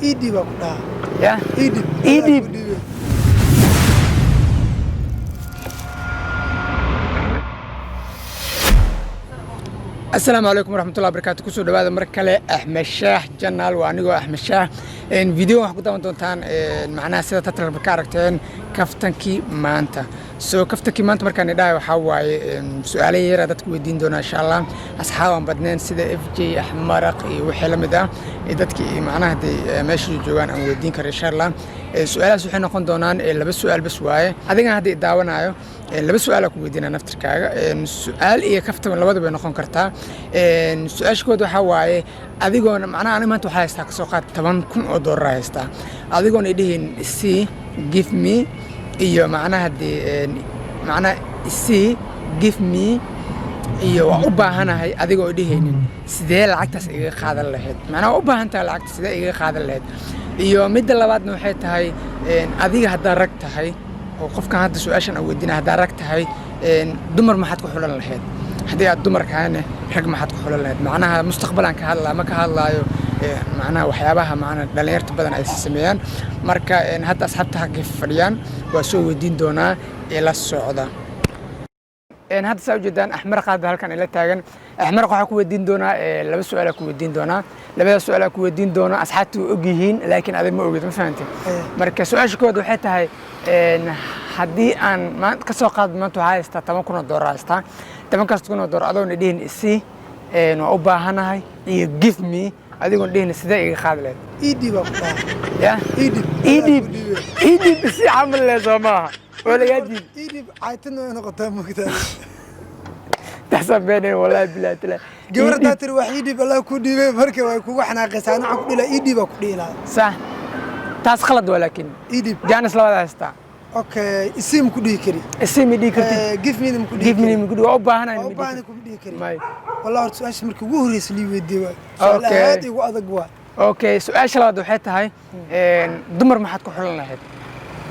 إيدي بقولها يا إيدي إيدي. السلام عليكم ورحمة الله وبركاته. كسر دبادة مركلة أحمد شاح جنال وأنيقو أحمد شاح. إن فيديو واحد قدام دونتان معناه سيدة تطلع بكاركتين كفتنكي مانتا. كفتنكي مانتا مركان داي وحواي سؤالي يرى دتك ودين دونا إن شاء الله. أصحابهم بدنين سيدة FJ أحمرق وحلم ده دتك معناه دي ماشي جوان أم ودين كر إن شاء الله. سؤال سوحنا نكون دونان لبس سؤال بس واي. هذين هذه دعوانا أيو. لبس سؤالك ودينا نفتركاga. سؤال إيه كفتن لبده بينقون كرتا. su-aashkooda waxaa waaye adigoona macnaha ani maanta waxaa haystaa kasoo qaad $10,000 haystaa adigoona idhihin see give me iyo macnaha dee macnaha see give me iyo waa u baahanahay adigoo idhihaynin sidee lacagtaas iga qaadan lahayd macnaha waa u baahan tahay lacagta sidee iga qaadan lahayd iyo midda labaadna waxay tahay adiga haddaa rag tahay oo qofkan hadda su-aashan aan weydiina haddaa rag tahay dumar maxaad ku xulan lahayd haddii aad dumarkaane rag maxaad ku xulan lahayd macnaha mustaqbalan ka hadlaa ma ka hadlaayo macnaha waxyaabaha macnaha dhalinyarta badan ay sameeyaan marka hadda asxaabta halkay fadhiyaan waa soo weydiin doonaa ee la socda hadda saa ujeedaan axmar qaada halkan ila taagan axmar waxaa ku weydiin doonaa laba su-aal ku weydiin doonaa labada su-aal ku weydiin doonaa asxaabtu og yihiin laakiin adig ma ogid ma fahantay marka su-aasha koowaad waxay tahay haddii aan maanta ka soo qaado maanta waxaa haystaa $10,000 haystaa $10,000 adoona dhihin isii waa u baahanahay iyo give me adigoon dhihin sidee iga qaadi lahayd إيدي بقولها ya iidib si camal leh soo maaha waa lagaa diid إيدي عايتنا أنا قطع مقطع taxsan beeneen wallaahi bilaahi tala جبر داتر وحيدي بلا كودي مركب ويكون إحنا قسانا عقول لا إيدي بقولي لا صح taas khalad ولكن إيدي jaanis labada haystaa أوكي اسم كودي كري isii midhii kartid give me them كودي give me migudi waa u baahanahay أو midhii باني كودي كري may والله أرتو أش مركب وهريس لي ودي واي أوكي. هذه وأذق واي okay su-aasha labaad waxay tahay dumar maxaad ku xulan lahayd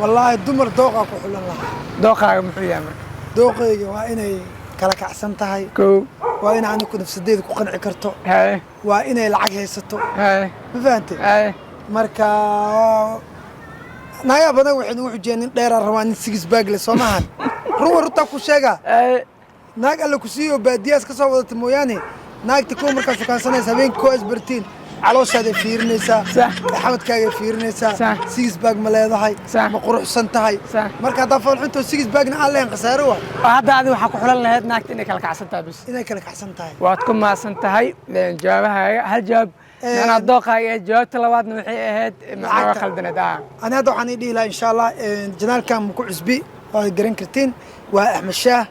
والله الدمر دوقة كحول الله dooqaaga muxuu yahay marka دوقي وإني كلا كعسن تهاي kow وإن أنا كنت في سديد كقنع كرتو haye وإني العق هيستو haye ما فهمتي haye marka naya badan waxay nagu xujeenin dheer rabaan six bag le Soomahan ruuta ku sheega haye naag alla ku siiyo baadiyaas ka soo wadata mooyaane naagta ku markaa shukaansanaysa habeen ko isbartiin calooshaada fiirinaysa Sax. xabadkaaga fiirinaysa Sax. six bag ma leedahay Sax. ma quruxsan tahay Sax. marka hadda falxinto six bagna aan leen khasaaro waa oo hadda adiga waxaa ku xulan lahayd naagta inay kala kacsan tahay bis inay kala kacsan tahay waad ku maasan tahay jawaabahaaga hal jawaab macnaa dooqaaga ee jawaabta labaadna waxay ahayd macnaa waa khaldaneed أنا هذا وحني دي لا إن شاء الله جنال كان مكو عزبي وقرن كرتين وأحمد شاه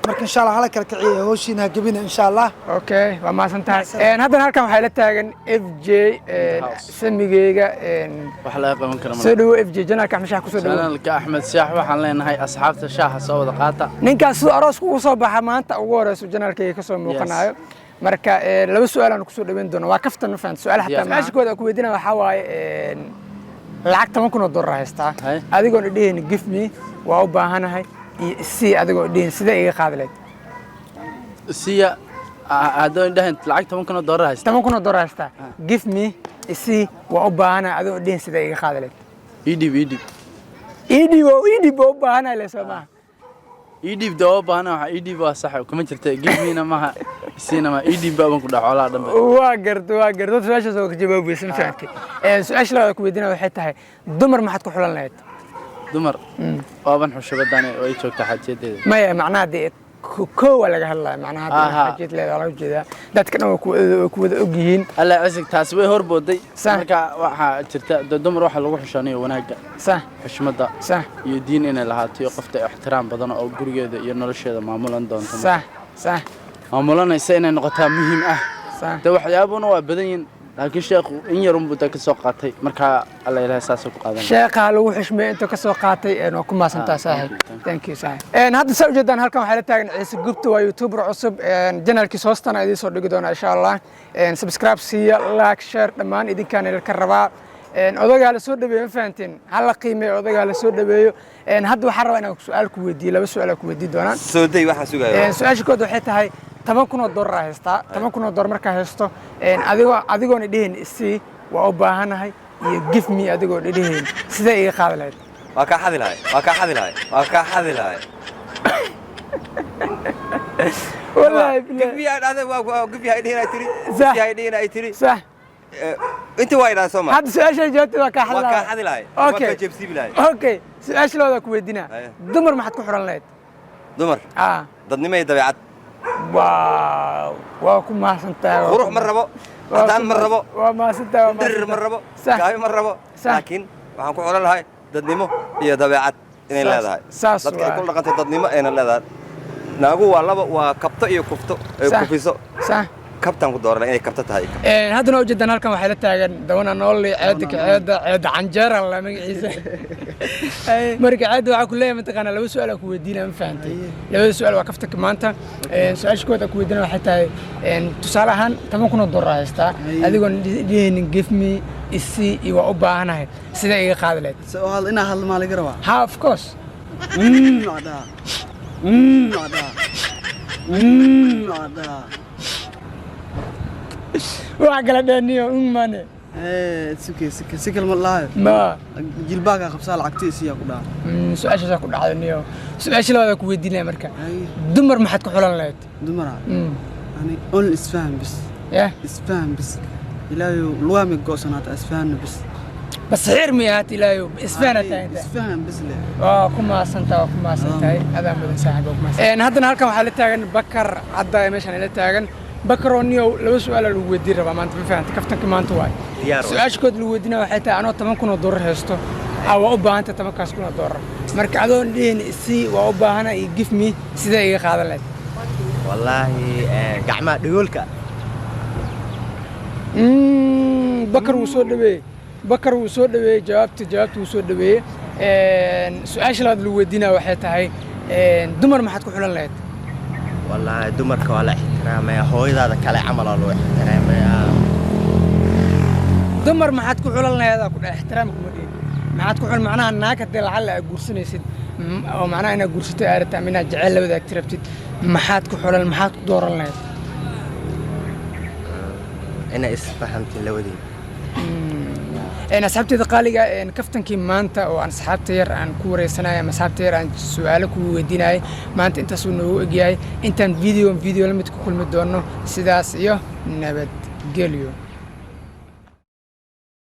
مرك إن شاء الله على كركعية هوشينا قبينا إن شاء الله okay waa maasan tahay haddana halkan waxaa la taagan FJ samigeyga wax laga qaban karo soo dhawo FJ janaalka axmed shaah ku soo dhawo channelka Axmed Shaax waxaan leenahay asxaabta shaaha soo wada qaata ninkaas suu aroos ugu soo baxa maanta ugu horeyso janaalkayga ka soo muuqanayo marka laba su-aal aan ku soo dhaweyn doono waa kaftan ma fahanti su-aal xataa su-aasha koowaad aan ku weydiinaya waxaa waaye lacag $10,000 haystaa Hay. adigoon idhihin give me waa u baahanahay iyo isii adigoo idhihin sidee iga qaadi lahayd siya adoon dhahan lacag $10,000 haysta $10,000 haystaa give me isii waa u baahanahay adigoo idhihin sidee iga qaadi lahayd idib iidhib waa u baahanahay le soo maaha idib dawo baana waxa idib waa sax kuma jirta gibina maha siina ma idib baan ku dhaxoolaa dhanba waa gardo su-aashaas oo ka jawaabaysan fahanti su-aasha labaad ku weydiinaya waxay tahay dumar maxaad ku xulan lahayd dumar waaban xushabadaan oo ay joogta xajiyadeeda maya macnaha dee kow waa laga hadlaya macnaha Aha. xajiid leedahay laga jeedaa dadka dhan waa ku wada og yihiin alla cisig taas way horbooday Sax. marka waxa jirta dumar waxa lagu xushanayo wanaaga sax xushmada sax iyo diin inay lahaato iyo qofta ixtiraam badan oo gurigeeda iyo nolosheeda maamulan doonto sax maamulanaysa inay noqotaa muhiim ah sax de waxyaabuna waa badan yihiin laakiin sheekhu in yar unbuu ka soo qaatay marka alla ilaahay saas ku qaadan sheekha lagu xushmeeyay inta ka soo qaatay waa ku maasantaa saaxiib thank you saaxiib hadda saa ujeedaan halkan waxaa la taagan ciise gubta waa youtuber cusub janaalkiisa hoostana idiin soo dhigi doona insha allah subscribe siiya like share dhammaan idinkaan idinka rabaa odagaa la soo dhaweeyo ma fahanteen hala qiimeeyo odagaa la soo dhaweeyo hadda waxaan rabaa inaan su-aal ku weydiiyo laba su-aal aan ku weydiin doonaan soo day waxa sugayo su-aasha kood waxay tahay $10,000 haystaa $10,000 markaa haysto adigoona dhihin isii waa u baahanahay iyo give me adigoo dhidhihin sidee iga qaadi lahayd waa kaa xadi lahay waa kaa xadi lahay waa kaa xadi lahay wallaahi give me adada waa give me idin ay tiri Sax. give me idin ay tiri sax inta waa idaan Soomaa hadda su-aasha jawaabta waa kaa waa kaa xadi xadi lahay Okay. waa jebsi bilahay okay su-aasha labada ku weydiinaa Aye. dumar maxaad ku xiran lahayd dumar dadnimo iyo dabeecad waaw waa ku mahadsantahay qurux ma rabo haddaan ma rabo waa mahadsantahay waa dirir ma rabo Sax. gaabi ma rabo Sax. laakiin waxaan ku xulan lahay dadnimo iyo dabeecad inay Saas- leedahay saas dadka ay waay. ku dhaqantay dadnimo ayna leedahay naagu waa laba waa kabto iyo kufto ay Sax. kufiso sax kabtaan ku dooranay inay kabto tahay haddana ujeedaan halkan waxay la taagan dawana nooli ceeda kaceeda ceeda canjeera la magaciisa marka ceeda waxaa ku leeyahay mataqaanaa laba su-aal aan ku weydiinaa ma fahantay labada su-aal waa kaftanka maanta su-aasha kood aan ku weydiina waxay tahay tusaale ahaan 10,000 dollar haystaa adigoon dhihinin give me isi iyo waa u baahanahay sidee iga qaadi lahayd سؤال إنا هل مالك روا ha of course عدا عدا عدا waxa kala dheeniyo mane سكي سكي سكي الملاها ma جلباك خبصال عكتيس يا كدا su-aashaasaa ku dhacday niyo su-aasha labaad ku weydiinaya marka أي dumar maxaad ku xulan lahayd دمرة يعني أول إسفهم بس yah إسفهم بس إلهي لوامي قوسنات إسفهم بس bas xiir miyahat ilaayo isfaana tahay إسفهم بس له waa ku mahadsantahay waa ku mahadsantahay adaan badan saaxiib waa ku mahadsan haddana halkan waxaa la taagan bakar cadda meeshaan ila taagan bakar oo niyow laba su-aal lagu weydiin rabaa maanta ma fahantay kaftanka maanta waay Diyaar waay. su-aasha kood lagu weydiinaya waxay tahay anoo 10,000 dollar haysto waa u baahanta 10,000 dollar marka adoon dhihin si waa u baahana iyo give me sidee iga qaadan lahayd wallaahi gacmaha dhagoolka bakar wuu soo dhaweeyey bakar wuu soo dhaweeyey jawaabta wuu soo dhaweeyey su-aasha labaad lagu weydiinaya waxay tahay dumar maxaad ku xulan lahayd والله دمرك ولا احترامي هوي هذا كلا عمل الله احترامي dumar maxaad ku xulan lahayd ku dhahay ixtiraamka ma dhihin maxaad ku xul macnaha naag hadii lacag aad guursanaysid oo macnaha inaad guursato aad rabtaa inaad jecel la wadaagti rabtid maxaad ku xulan maxaad ku dooran lahayd انا اسفهمت لودي asxaabteeda qaaliga kaftankii maanta oo aan asxaabta yar aan ku wareysanaya ama asxaabta yar aan su'aalo ku weydiinayay maanta intaasuu noogu egyahay intaan video la mid ku kulmi doono sidaas iyo nabadgelyo